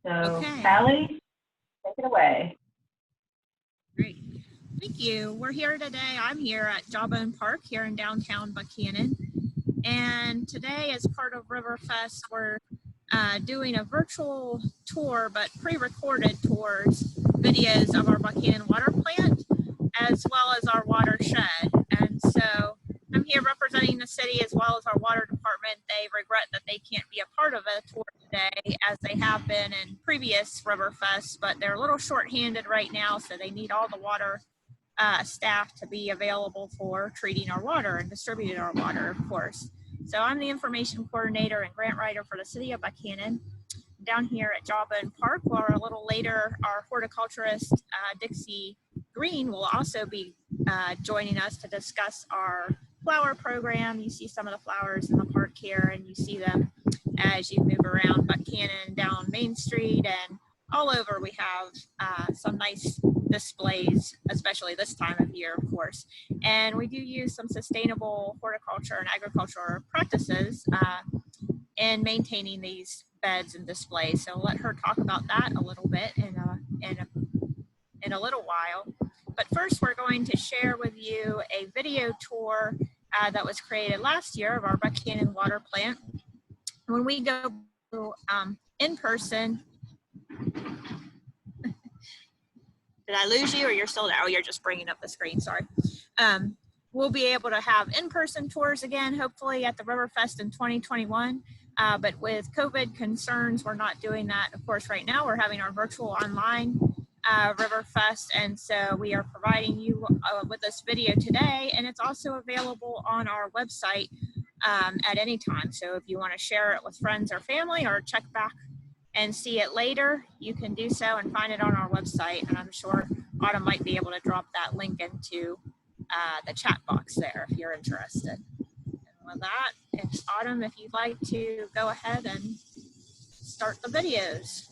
So, Okay. Callie, take it away. Great. Thank you. We're here today. I'm here at Jawbone Park here in downtown Buchanan. And today, as part of Riverfest, we're doing a virtual tour, but pre-recorded tours, videos of our Buchanan water plant, as well as our watershed. And so I'm here representing the city as well as our water department. They regret that they can't be a part of a tour today as they have been in previous Riverfest, but they're a little short-handed right now, so they need all the water staff to be available for treating our water and distributing our water, of course. So I'm the information coordinator and grant writer for the city of Buchanan. Down here at Jawbone Park, where a little later our horticulturist Dixie Green will also be joining us to discuss our flower program. You see some of the flowers in the park here, and you see them as you move around Buchanan, down Main Street, and all over. We have some nice displays, especially this time of year, of course. And we do use some sustainable horticulture and agricultural practices in maintaining these beds and displays. So I'll let her talk about that a little bit in a little while. But first, we're going to share with you a video tour that was created last year of our Buchanan water plant. When we go in person, did I lose you or you're still there? Oh, you're just bringing up the screen, sorry. We'll be able to have in-person tours again, hopefully at the Riverfest in 2021. But with COVID concerns, we're not doing that. Of course, right now we're having our virtual online Riverfest, and so we are providing you with this video today, and it's also available on our website at any time. So if you want to share it with friends or family or check back and see it later, you can do so and find it on our website, and I'm sure Autumn might be able to drop that link into the chat box there if you're interested. And with that, Autumn, if you'd like to go ahead and start the videos.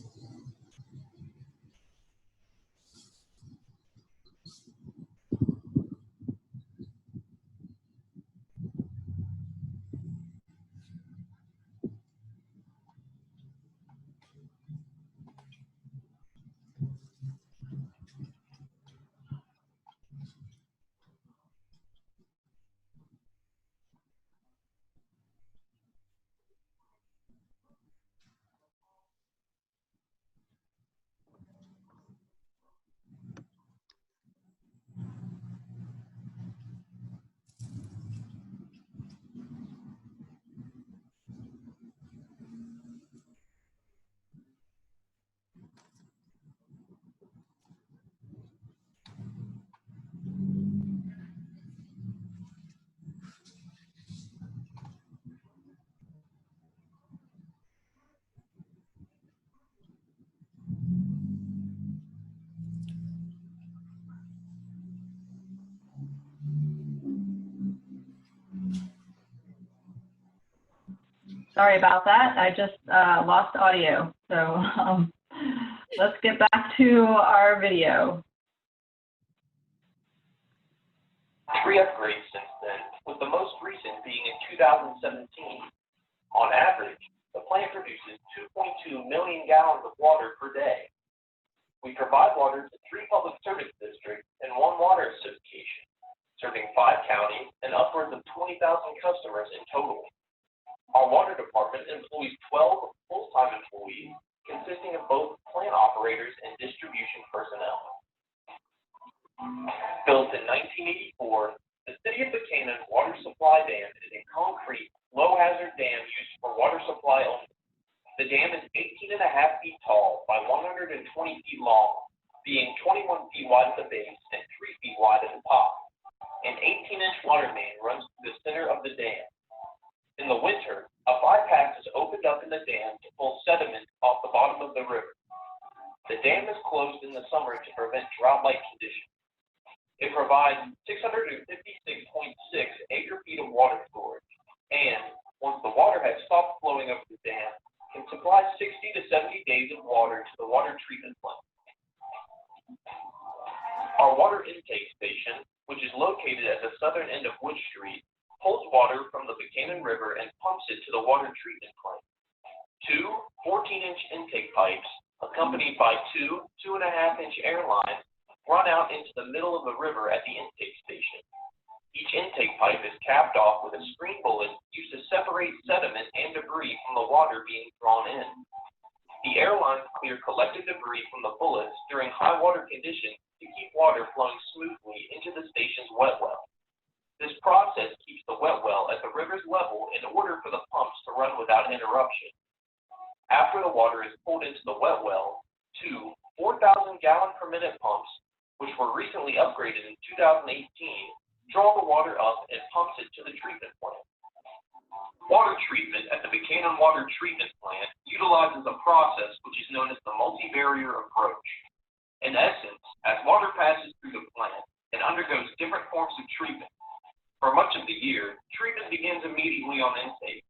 Sorry about that. I just lost audio. So let's get back to our video. 3 upgrades since then, with the most recent being in 2017. On average, the plant produces 2.2 million gallons of water per day. We provide water to 3 public service districts and 1 water association, serving 5 counties and upwards of 20,000 customers in total. Our water department employs 12 full-time employees, consisting of both plant operators and distribution personnel. Built in 1984, the City of Buchanan Water Supply Dam is a concrete, low-hazard dam used for water supply only. The dam is 18.5 feet tall by 120 feet long, being 21 feet wide at the base and 3 feet wide at the top. An 18-inch water main runs through the center of the dam. In the winter, a bypass is opened up in the dam to pull sediment off the bottom of the river. The dam is closed in the summer to prevent drought-like conditions. It provides 656.6 acre-feet of water storage, and once the water has stopped flowing over the dam, can supply 60 to 70 days of water to the water treatment plant. Our water intake station, which is located at the southern end of Wood Street, pulls water from the Buchanan River and pumps it to the water treatment plant. 2 14-inch intake pipes accompanied by two 2.5-inch air lines, run out into the middle of the river at the intake station. Each intake pipe is capped off with a screen bullet used to separate sediment and debris from the water being drawn in. The air lines clear collected debris from the bullets during high water conditions to keep water flowing smoothly into the station's wet well. This process keeps the wet well at the river's level in order for the pumps to run without interruption. After the water is pulled into the wet well, two 4,000-gallon per minute pumps, which were recently upgraded in 2018, draw the water up and pumps it to the treatment plant. Water treatment at the Buchanan Water Treatment Plant utilizes a process which is known as the multi-barrier approach. In essence, as water passes through the plant, it undergoes different forms of treatment. For much of the year, treatment begins immediately on intake.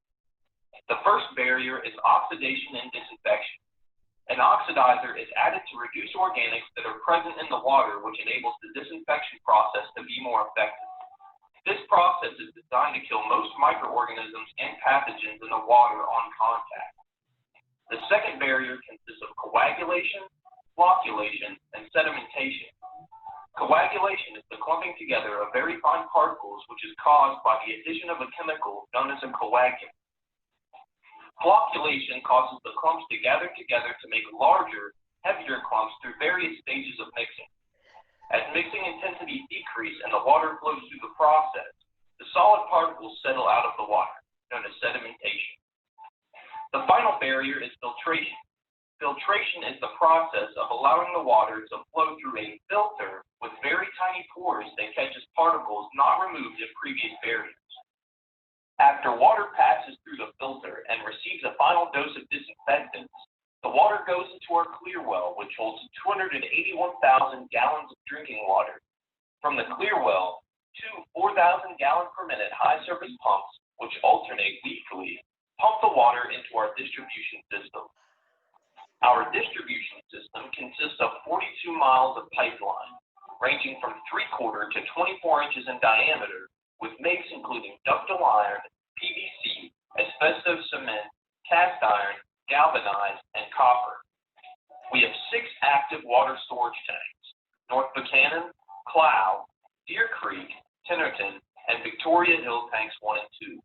The first barrier is oxidation and disinfection. An oxidizer is added to reduce organics that are present in the water, which enables the disinfection process to be more effective. This process is designed to kill most microorganisms and pathogens in the water on contact. The second barrier consists of coagulation, flocculation, and sedimentation. Coagulation is the clumping together of very fine particles which is caused by the addition of a chemical known as a coagulant. Flocculation causes the clumps to gather together to make larger, heavier clumps through various stages of mixing. As mixing intensity decreases and the water flows through the process, the solid particles settle out of the water, known as sedimentation. The final barrier is filtration. Filtration is the process of allowing the water to flow through a filter with very tiny pores that catches particles not removed in previous barriers. After water passes through the filter and receives a final dose of disinfectants, the water goes into our clear well, which holds 281,000 gallons of drinking water. From the clear well, two 4,000-gallon per minute high-surface pumps, which alternate weekly, pump the water into our distribution system. Our distribution system consists of 42 miles of pipeline, ranging from 3/4 to 24 inches in diameter, with makes including ductile iron, PVC, asbestos cement, cast iron, galvanized, and copper. We have 6 active water storage tanks: North Buchanan, Clow, Deer Creek, Tennerton, and Victoria Hill Tanks 1 and 2.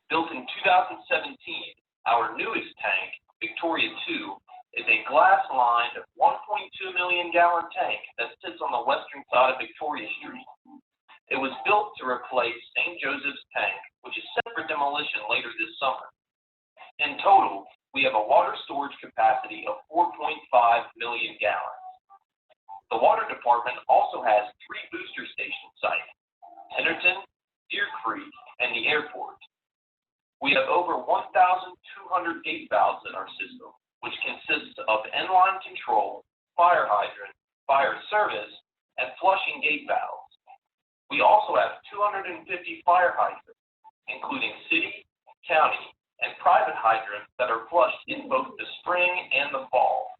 Built in 2017, our newest tank, Victoria 2, is a glass-lined 1.2 million gallon tank that sits on the western side of Victoria Street. It was built to replace St. Joseph's tank, which is set for demolition later this summer. In total, we have a water storage capacity of 4.5 million gallons. The water department also has 3 booster station sites: Tennerton, Deer Creek, and the airport. We have over 1,200 gate valves in our system, which consists of inline control, fire hydrant, fire service, and flushing gate valves. We also have 250 fire hydrants, including city, county, and private hydrants that are flushed in both the spring and the fall.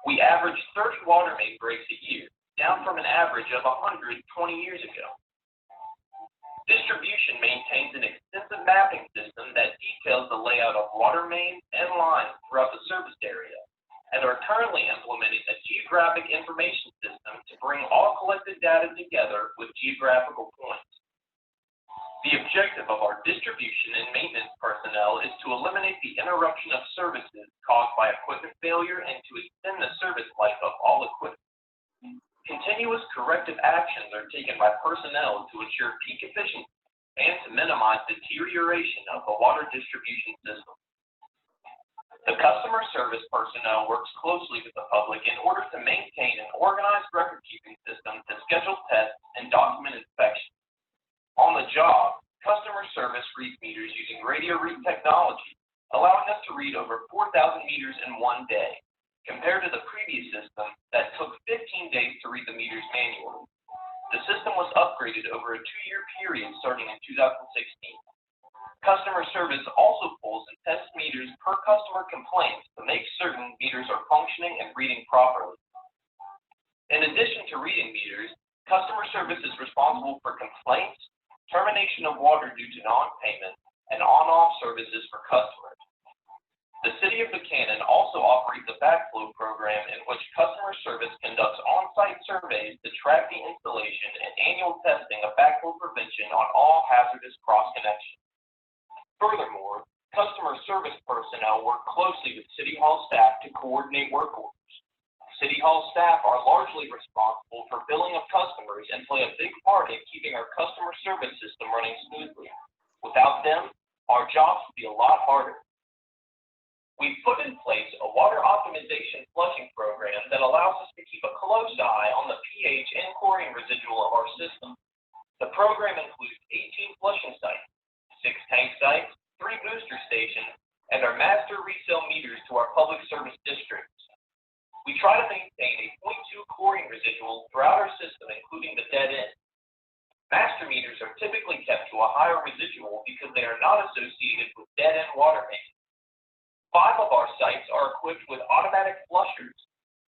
We average 30 water main breaks a year, down from an average of 100 20 years ago. Distribution maintains an extensive mapping system that details the layout of water mains and lines throughout the service area, and are currently implementing a geographic information system to bring all collected data together with geographical points. The objective of our distribution and maintenance personnel is to eliminate the interruption of services caused by equipment failure and to extend the service life of all equipment. Continuous corrective actions are taken by personnel to ensure peak efficiency and to minimize deterioration of the water distribution system. The customer service personnel works closely with the public in order to maintain an organized record-keeping system to schedule tests and document inspections. On the job, customer service reads meters using radio read technology, allowing us to read over 4,000 meters in one day, compared to the previous system that took 15 days to read the meters manually. The system was upgraded over a 2-year period starting in 2016. Customer service also pulls and tests meters per customer complaint to make certain meters are functioning and reading properly. In addition to reading meters, customer service is responsible for complaints, termination of water due to non-payment, and on-off services for customers. The City of Buchanan also operates a closely with City Hall staff to coordinate work orders. City Hall staff are largely responsible for billing of customers and play a big part in keeping our customer service system running smoothly. Without them, our jobs would be a lot harder. We've put in place a water optimization flushing program that allows us to keep a close eye on the pH and chlorine residual of our system. The program includes 18 flushing sites, 6 tank sites, 3 booster stations, and our master resale meters to our public service districts. We try to maintain a 0.2 chlorine residual throughout our system, including the dead end. Master meters are typically kept to a higher residual because they are not associated with dead end water mains. 5 of our sites are equipped with automatic flushers.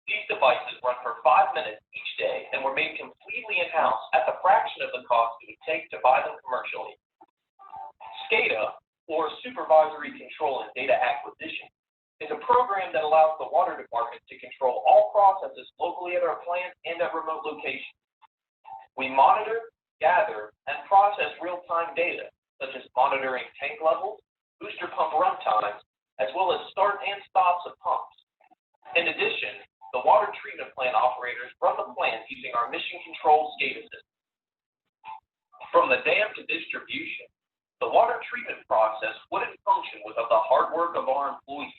These devices run for 5 minutes each day and were made completely in-house at the fraction of the cost it would take to buy them commercially. SCADA, or Supervisory Control and Data Acquisition, is a program that allows the water department to control all processes locally at our plant and at remote locations. We monitor, gather, and process real-time data, such as monitoring tank levels, booster pump run times, as well as start and stops of pumps. In addition, the water treatment plant operators run the plant using our mission control SCADA system. From the dam to distribution, the water treatment process wouldn't function without the hard work of our employees.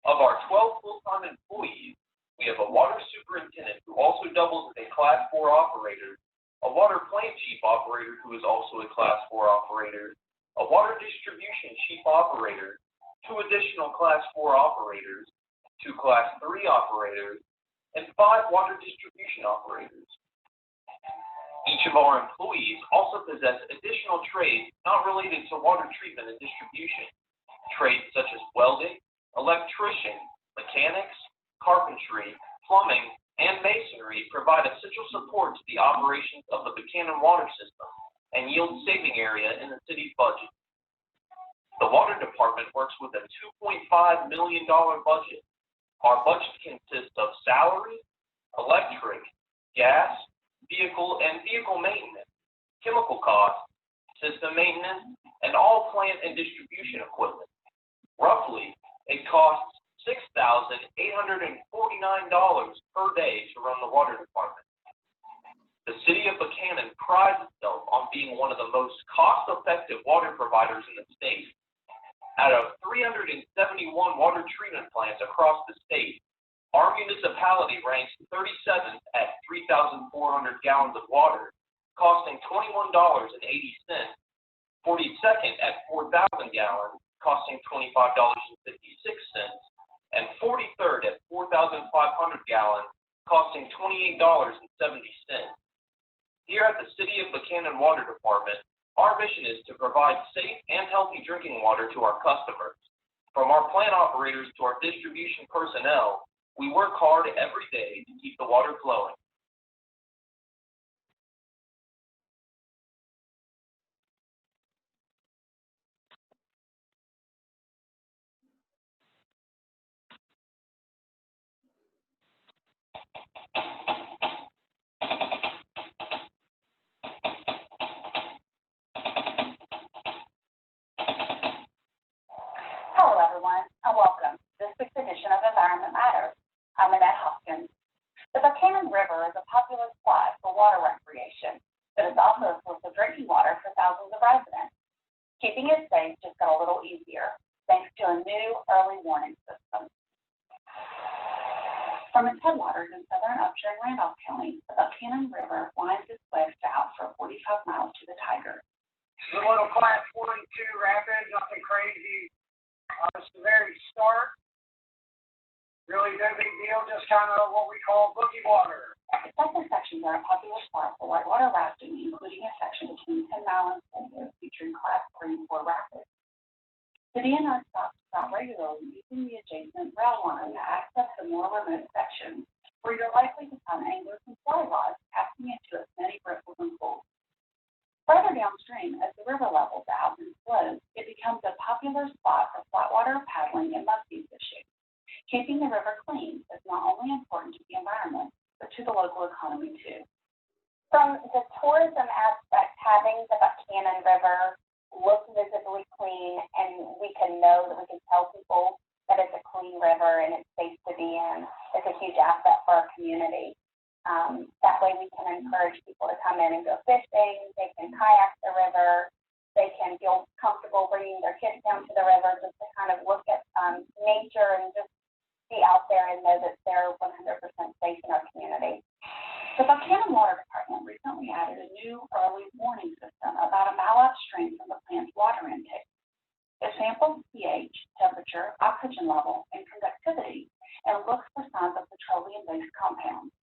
Of our 12 full-time employees, we have a water superintendent who also doubles as a Class 4 operator, a water plant chief operator who is also a Class 4 operator, a water distribution chief operator, 2 additional Class 4 operators, 2 Class 3 operators, and 5 water distribution operators. Each of our employees also possess additional trades not related to water treatment and distribution. Trades such as welding, electrician, mechanics, carpentry, plumbing, and masonry provide essential support to the operations of the Buchanan water system and yield saving area in the city's budget. The water department works with a $2.5 million budget. Our budget consists of salary, electric, gas, vehicle maintenance, chemical costs, system maintenance, and all plant and distribution equipment. Roughly, it costs $6,849 per day to run the water department. The city of Buchanan prides itself on being one of the most cost-effective water providers in the state. Out of 371 water treatment plants across the state, our municipality ranks 37th at 3,400 gallons of water, costing $21.80, 42nd at 4,000 gallons, costing $25.56, and 43rd at 4,500 gallons, costing $28.70. Here at the City of Buchanan Water Department, our mission is to provide safe and healthy drinking water to our customers. From our plant operators to our distribution personnel, we work hard every day to keep the water flowing. Hello, everyone, and welcome to this week's edition of Environment Matters. I'm Annette Hopkins. The Buchanan River is a popular spot for water recreation, but it's also a source of drinking water for thousands of residents. Keeping it safe just got a little easier, thanks to a new early warning system. From its headwaters in southern upstream Randolph County, the Buchanan River winds its way south for 45 miles to the Tiger. The little Class 42 rapids, nothing crazy. It's the very start. Really no big deal, just kind of what we call boogie water. The cycle sections are a popular spot for whitewater rafting, including a section between 10 Mile and Center featuring Class 3 and 4 rapids. The DNR stops regularly using the adjacent rail line to access the more remote sections, where you're likely to find anglers and fly rods casting into its many ripples and pools. Further downstream, as the river levels out and flows, it becomes a popular spot for flatwater paddling and muskie fishing. Keeping the river clean is not only important to the environment, but to the local economy too. From the tourism aspect, having the Buchanan River look visibly clean, and we can know that we can tell people that it's a clean river and it's safe to be in. It's a huge asset for our community. That way we can encourage people to come in and go fishing. They can kayak the river. They can feel comfortable bringing their kids down to the river just to kind of look at nature and just be out there and know that they're 100% safe in our community. The Buchanan Water Department recently added a new early warning system about a mile upstream from the plant's water intake. It samples pH, temperature, oxygen level, and conductivity, and looks for signs of petroleum-based compounds.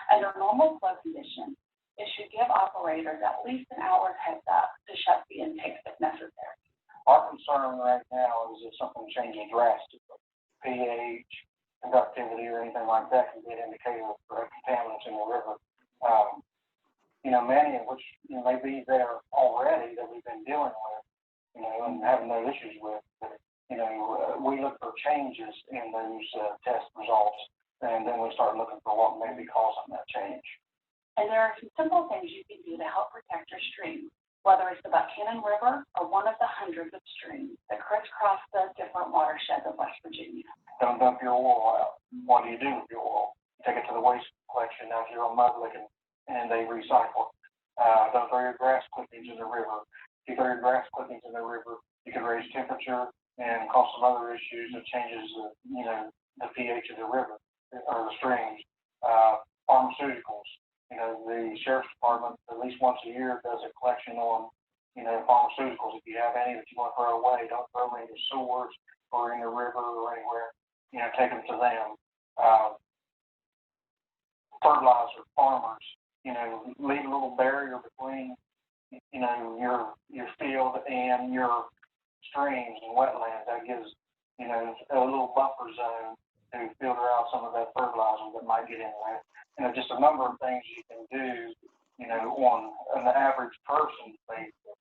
Under normal flow conditions, it should give operators at least an hour's heads up to shut the intake if necessary. Our concern right now is if something changes drastically, pH, conductivity, or anything like that can be an indicator for contaminants in the river. Many of which may be there already that we've been dealing with, and having no issues with. But, we look for changes in those test results, and then we start looking for what may be causing that change. And there are some simple things you can do to help protect your stream, whether it's the Buchanan River or one of the hundreds of streams that crisscross the different watersheds of West Virginia. Don't dump your oil out. What do you do with your oil? You take it to the waste collection down here on Mudlick, and they recycle it. Don't throw your grass clippings in the river. If you throw your grass clippings in the river, you can raise temperature and cause some other issues that changes the pH of the river or the streams. Pharmaceuticals. The sheriff's department at least once a year does a collection on, pharmaceuticals. If you have any that you want to throw away, don't throw them in the sewers or in the river or anywhere. Take them to them. Fertilizer, farmers, leave a little barrier between, your field and your streams and wetlands. That gives, a little buffer zone to filter out some of that fertilizer that might get in there. Just a number of things you can do, on an average person basis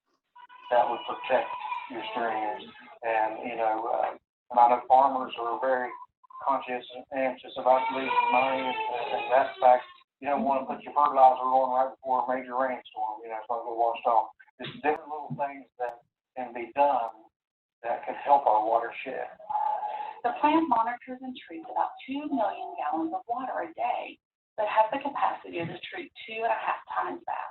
that would protect your streams. And, I know farmers are very conscious and anxious about losing money, and that fact, you don't want to put your fertilizer on right before a major rainstorm. It's going to get washed off. There's different little things that can be done that can help our watershed. The plant monitors and treats about 2 million gallons of water a day, but has the capacity to treat 2.5 times that.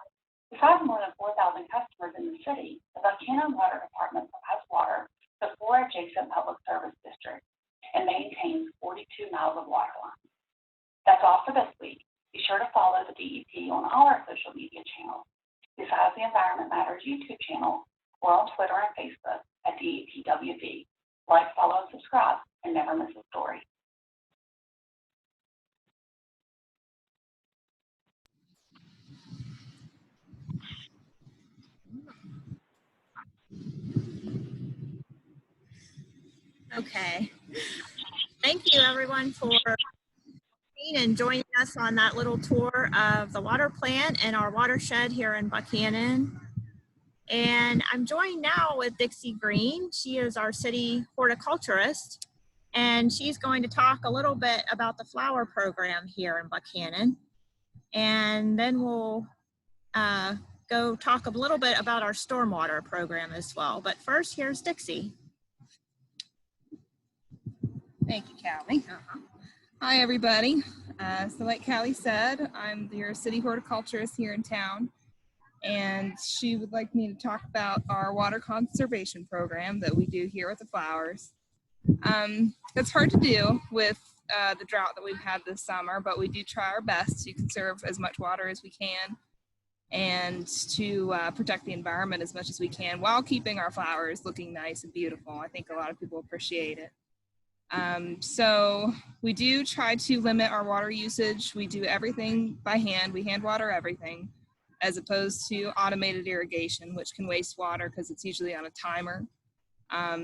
Besides more than 4,000 customers in the city, the Buchanan Water Department provides water to 4 adjacent public service districts and maintains 42 miles of water lines. That's all for this week. Be sure to follow the DEP on all our social media channels. Besides the Environment Matters YouTube channel, we're on Twitter and Facebook at DEPWD. Like, follow, and subscribe, and never miss a story. Okay. Thank you, everyone, for and joining us on that little tour of the water plant and our watershed here in Buchanan. And I'm joined now with Dixie Green. She is our city horticulturist, and she's going to talk a little bit about the flower program here in Buchanan. And then we'll go talk a little bit about our stormwater program as well. But first, here's Dixie. Thank you, Callie. Hi, everybody. So like Callie said, I'm your city horticulturist here in town, and she would like me to talk about our water conservation program that we do here with the flowers. That's hard to do with the drought that we've had this summer, but we do try our best to conserve as much water as we can and to protect the environment as much as we can while keeping our flowers looking nice and beautiful. I think a lot of people appreciate it. So we do try to limit our water usage. We do everything by hand. We hand water everything, as opposed to automated irrigation, which can waste water because it's usually on a timer.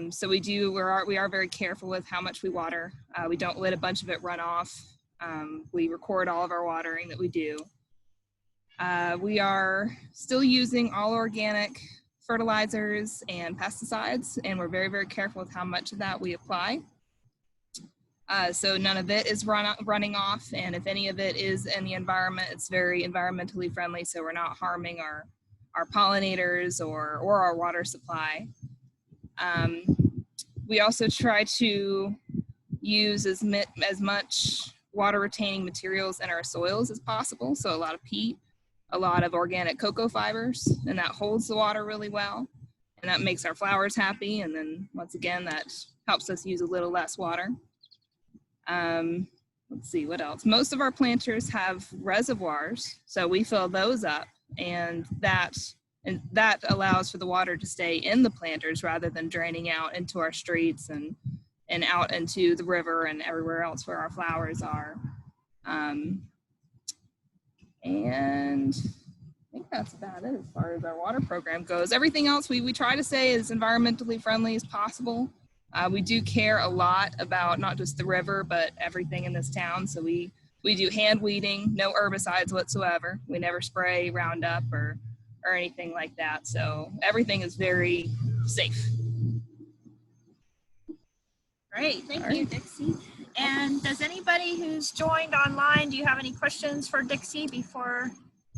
So we are very careful with how much we water. We don't let a bunch of it run off. We record all of our watering that we do. We are still using all organic fertilizers and pesticides, and we're very, very careful with how much of that we apply. So none of it is running off, and if any of it is in the environment, it's very environmentally friendly, so we're not harming our pollinators or our water supply. We also try to use as much water retaining materials in our soils as possible. So a lot of peat, a lot of organic cocoa fibers, and that holds the water really well. And that makes our flowers happy. And then once again, that helps us use a little less water. Let's see, what else? Most of our planters have reservoirs, so we fill those up, and that allows for the water to stay in the planters rather than draining out into our streets and out into the river and everywhere else where our flowers are. And I think that's about it as far as our water program goes. Everything else we try to say is environmentally friendly as possible. We do care a lot about not just the river, but everything in this town. So we do hand weeding, no herbicides whatsoever. We never spray Roundup or anything like that. So everything is very safe. Great, thank you, Dixie. And does anybody who's joined online, do you have any questions for Dixie before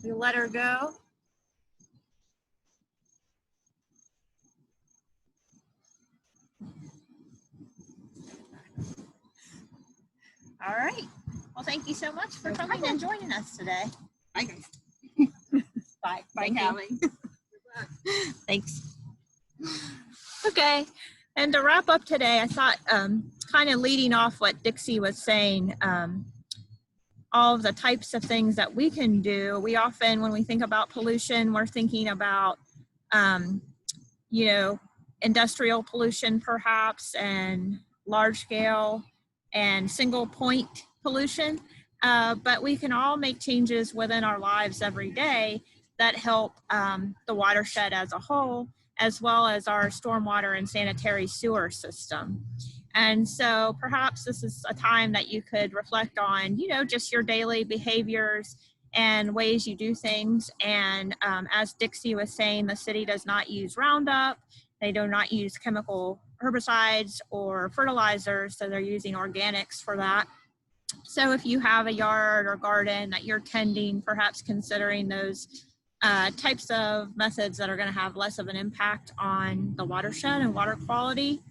we let her go? All right. Well, thank you so much for coming and joining us today. Bye, guys. Bye. Bye, Thank you. Callie. Thanks. Okay. And to wrap up today, I thought kind of leading off what Dixie was saying, all of the types of things that we can do. We often, when we think about pollution, we're thinking about, you know, industrial pollution perhaps, and large scale and single point pollution. But we can all make changes within our lives every day that help the watershed as a whole, as well as our stormwater and sanitary sewer system. And so perhaps this is a time that you could reflect on, you know, just your daily behaviors and ways you do things. And as Dixie was saying, the city does not use Roundup. They do not use chemical herbicides or fertilizers, so they're using organics for that. So if you have a yard or garden that you're tending, perhaps considering those types of methods that are going to have less of an impact on the watershed and water quality.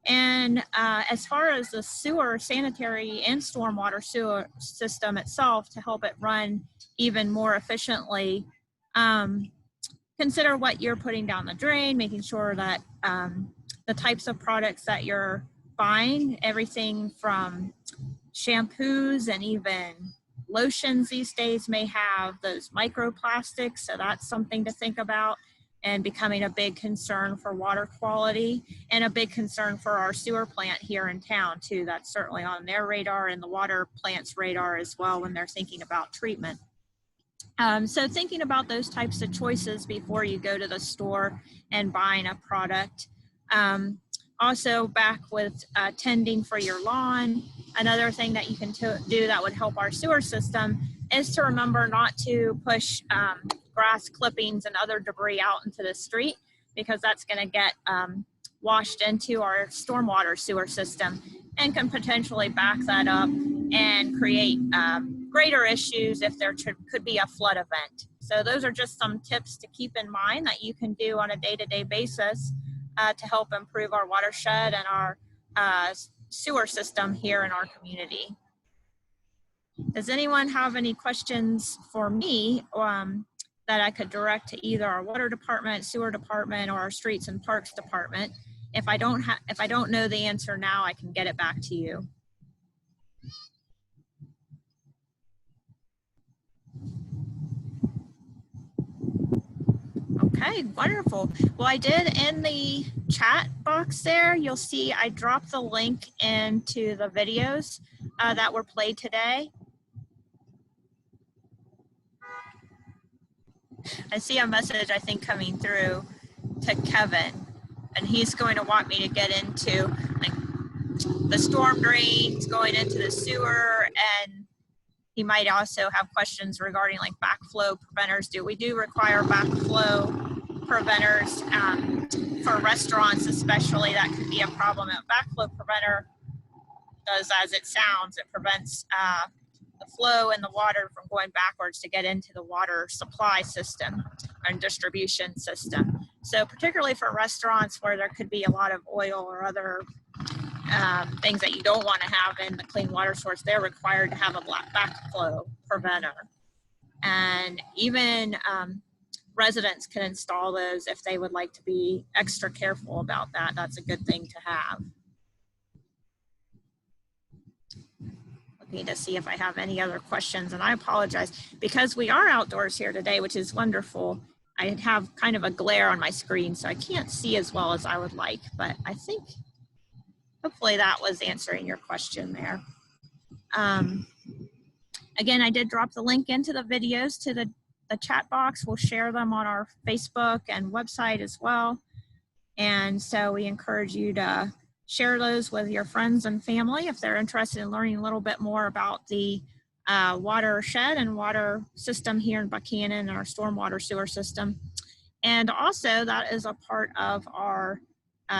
And as far as the sewer, sanitary and stormwater sewer system itself, to help it run even more efficiently, consider what you're putting down the drain, making sure that the types of products that you're buying, everything from shampoos and even lotions these days may have those microplastics, so that's something to think about, and becoming a big concern for water quality and a big concern for our sewer plant here in town too. That's certainly on their radar and the water plant's radar as well when they're thinking about treatment. So thinking about those types of choices before you go to the store and buying a product. Also back with tending for your lawn, another thing that you can do that would help our sewer system is to remember not to push grass clippings and other debris out into the street, because that's going to get washed into our stormwater sewer system and can potentially back that up and create greater issues if there could be a flood event. So those are just some tips to keep in mind that you can do on a day-to-day basis to help improve our watershed and our sewer system here in our community. Does anyone have any questions for me that I could direct to either our water department, sewer department, or our streets and parks department? If I don't know the answer now, I can get it back to you. Okay, wonderful. Well, I did in the chat box there, you'll see I dropped the link into the videos that were played today. I see a message, I think, coming through to Kevin, and he's going to want me to get into like the storm drains going into the sewer, and he might also have questions regarding like backflow preventers. We do require backflow preventers for restaurants especially. That could be a problem. A backflow preventer does as it sounds. It prevents the flow in the water from going backwards to get into the water supply system and distribution system. So particularly for restaurants where there could be a lot of oil or other things that you don't want to have in the clean water source, they're required to have a black backflow preventer. And even residents can install those if they would like to be extra careful about that. That's a good thing to have. Looking to see if I have any other questions, and I apologize because we are outdoors here today, which is wonderful. I have kind of a glare on my screen, so I can't see as well as I would like, but I think hopefully that was answering your question there. Again, I did drop the link into the videos to the chat box. We'll share them on our Facebook and website as well. And so we encourage you to share those with your friends and family if they're interested in learning a little bit more about the watershed and water system here in Buchanan and our stormwater sewer system. And also that is a part of our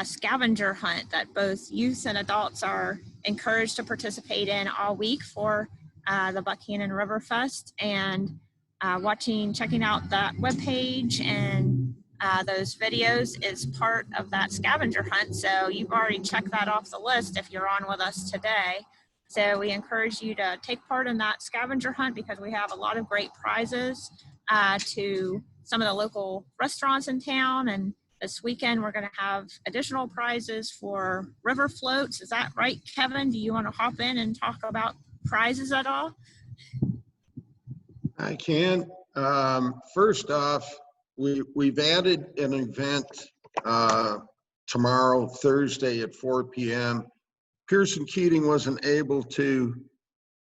scavenger hunt that both youth and adults are encouraged to participate in all week for the Buchanan River Fest, and checking out that webpage and those videos is part of that scavenger hunt. So you've already checked that off the list if you're on with us today. So we encourage you to take part in that scavenger hunt because we have a lot of great prizes to some of the local restaurants in town. And this weekend, we're going to have additional prizes for river floats. Is that right, Kevin? Do you want to hop in and talk about prizes at all? I can. First off, we've added an event tomorrow, Thursday at 4 p.m. Pearson Keating wasn't able to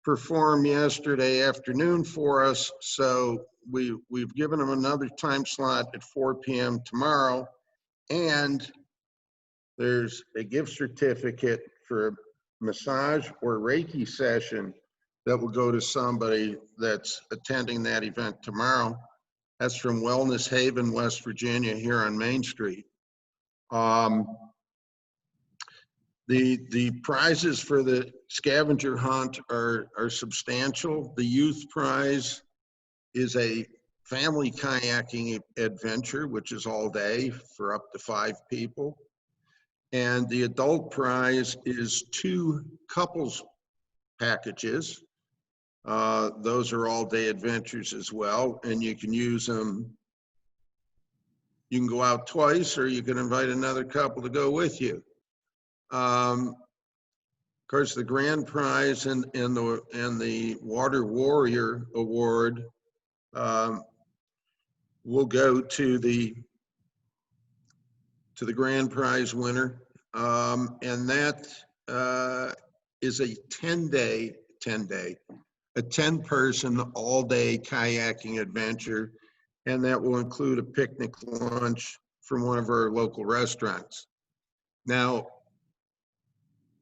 perform yesterday afternoon for us, so we've given him another time slot at 4 p.m. tomorrow, and there's a gift certificate for a massage or Reiki session that will go to somebody that's attending that event tomorrow. That's from Wellness Haven, West Virginia, here on Main Street. The prizes for the scavenger hunt are substantial. The youth prize is a family kayaking adventure, which is all day for up to 5 people. And the adult prize is 2 couples packages. Those are all day adventures as well, and you can use them. You can go out twice, or you can invite another couple to go with you. Of course, the grand prize and the Water Warrior Award will go to the grand prize winner, and that is a 10-person all-day kayaking adventure, and that will include a picnic lunch from one of our local restaurants. Now,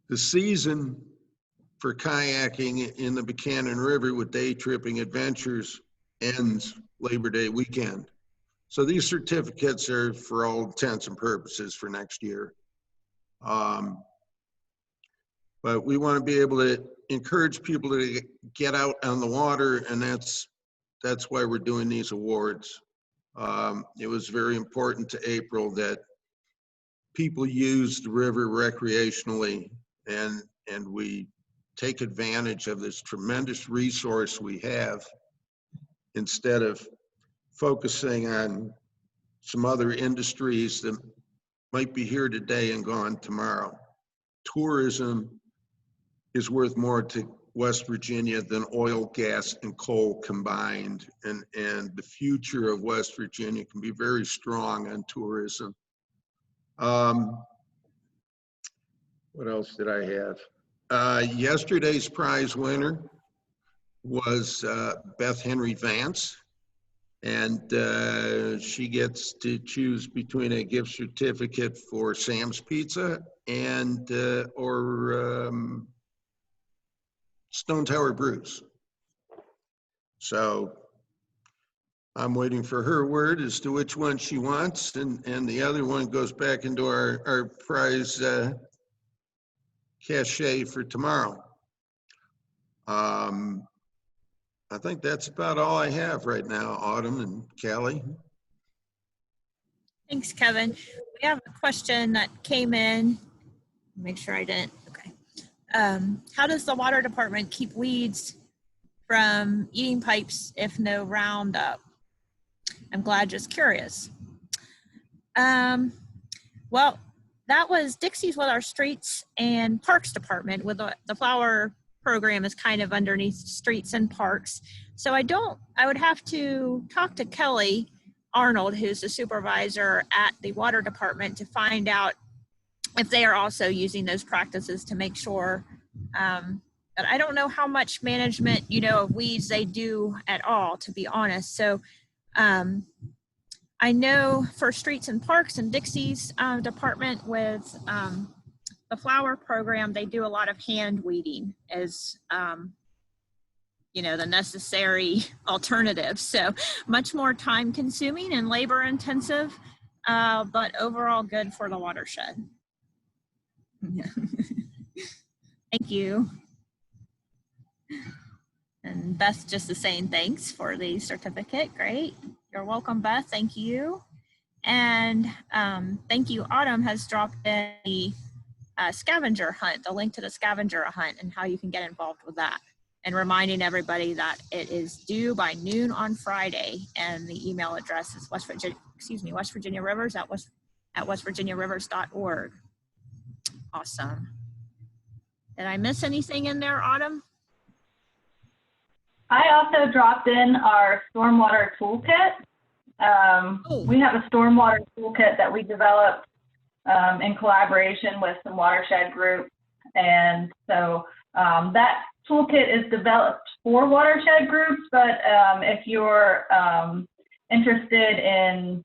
the season for kayaking in the Buchanan River with day tripping adventures ends Labor Day weekend. So these certificates are, for all intents and purposes, for next year. But we want to be able to encourage people to get out on the water, and that's why we're doing these awards. It was very important to April that people use the river recreationally, and we take advantage of this tremendous resource we have instead of focusing on some other industries that might be here today and gone tomorrow. Tourism is worth more to West Virginia than oil, gas, and coal combined. And the future of West Virginia can be very strong on tourism. What else did I have? Yesterday's prize winner was Beth Henry Vance. And she gets to choose between a gift certificate for Sam's Pizza and or Stone Tower Brews. So I'm waiting for her word as to which one she wants, and the other one goes back into our prize cachet for tomorrow. I think that's about all I have right now, Autumn and Callie. Thanks, Kevin. We have a question that came in. Make sure I didn't How does the water department keep weeds from eating pipes if no Roundup? I'm glad, just curious. Well, that was Dixie's with our streets and parks department. With the flower program is kind of underneath streets and parks. So I would have to talk to Kelly Arnold, who's the supervisor at the water department, to find out if they are also using those practices to make sure. But I don't know how much management, of weeds they do at all, to be honest. So I know for streets and parks and Dixie's department with the flower program, they do a lot of hand weeding as, the necessary alternative. So much more time consuming and labor intensive, but overall good for the watershed. Thank you. And Beth just the saying thanks for the certificate. Great. You're welcome, Beth. Thank you. And thank you. Autumn has dropped in the scavenger hunt, the link to the scavenger hunt and how you can get involved with that. And reminding everybody that it is due by noon on Friday. And the email address is West Virginia Rivers at westvirginiarivers.org. Awesome. Did I miss anything in there, Autumn? I also dropped in our stormwater toolkit. We have a stormwater toolkit that we developed in collaboration with some watershed groups. And so that toolkit is developed for watershed groups, but if you're interested in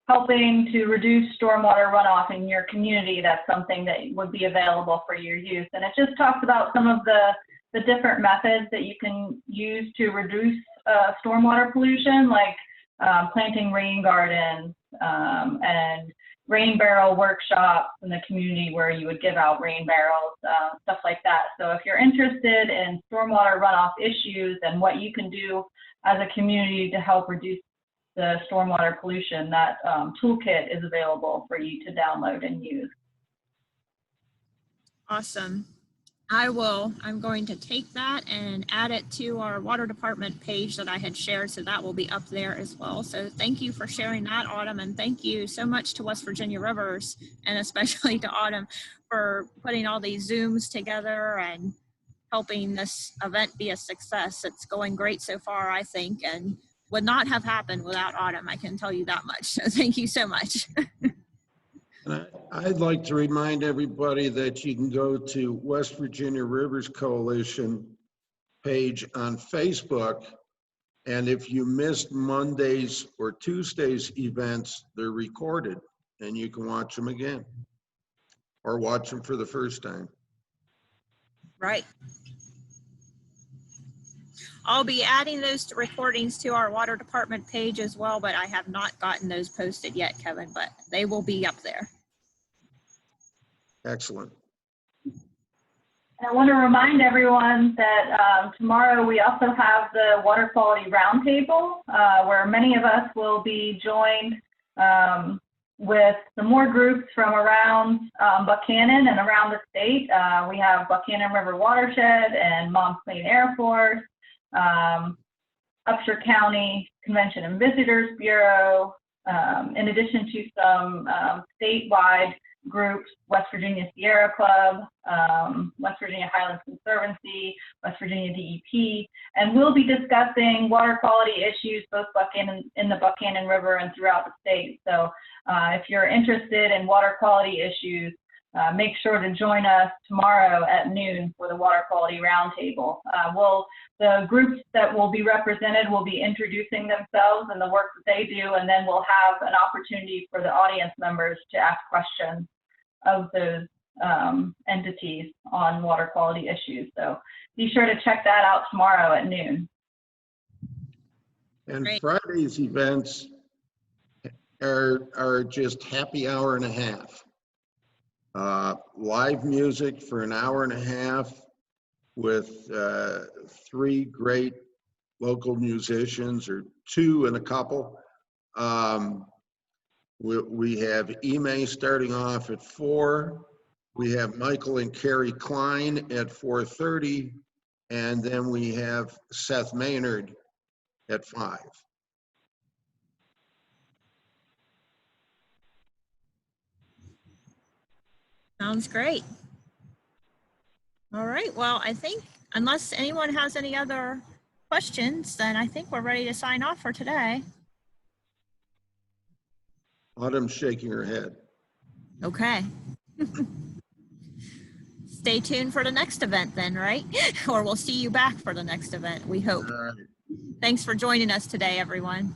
helping to reduce stormwater runoff in your community, that's something that would be available for your use. And it just talks about some of the different methods that you can use to reduce stormwater pollution, like planting rain gardens and rain barrel workshops in the community where you would give out rain barrels, stuff like that. So if you're interested in stormwater runoff issues and what you can do as a community to help reduce the stormwater pollution, that toolkit is available for you to download and use. Awesome. I'm going to take that and add it to our water department page that I had shared, so that will be up there as well. So thank you for sharing that, Autumn, and thank you so much to West Virginia Rivers, and especially to Autumn, for putting all these Zooms together and helping this event be a success. It's going great so far, I think, and would not have happened without Autumn, I can tell you that much. So thank you so much. I'd like to remind everybody that you can go to West Virginia Rivers Coalition page on Facebook, and if you missed Monday's or Tuesday's events, they're recorded and you can watch them again or watch them for the first time. Right. I'll be adding those recordings to our water department page as well, but I have not gotten those posted yet, Kevin, but they will be up there. Excellent. And I want to remind everyone that tomorrow we also have the Water Quality Roundtable, where many of us will be joined with some more groups from around Buchanan and around the state. We have Buchanan River Watershed and Moms Clean Air Force, Upshur County Convention and Visitors Bureau, in addition to some statewide groups, West Virginia Sierra Club, West Virginia Highlands Conservancy, West Virginia DEP, and we'll be discussing water quality issues both in the Buchanan River and throughout the state. So if you're interested in water quality issues, make sure to join us tomorrow at noon for the Water Quality Roundtable. The groups that will be represented will be introducing themselves and the work that they do, and then we'll have an opportunity for the audience members to ask questions of those entities on water quality issues. So be sure to check that out tomorrow at noon. And Great. Friday's events are just happy hour and a half. Live music for an hour and a half with 3 great local musicians, or 2 and a couple. We have Ime starting off at 4 We have Michael and Carrie Klein at 4:30, and then we have Seth Maynard at 5. Sounds great. All right, well, I think unless anyone has any other questions, then I think we're ready to sign off for today. Autumn's shaking her head. Okay. Stay tuned for the next event then, right? Or we'll see you back for the next event, we hope. All right. Thanks for joining us today, everyone.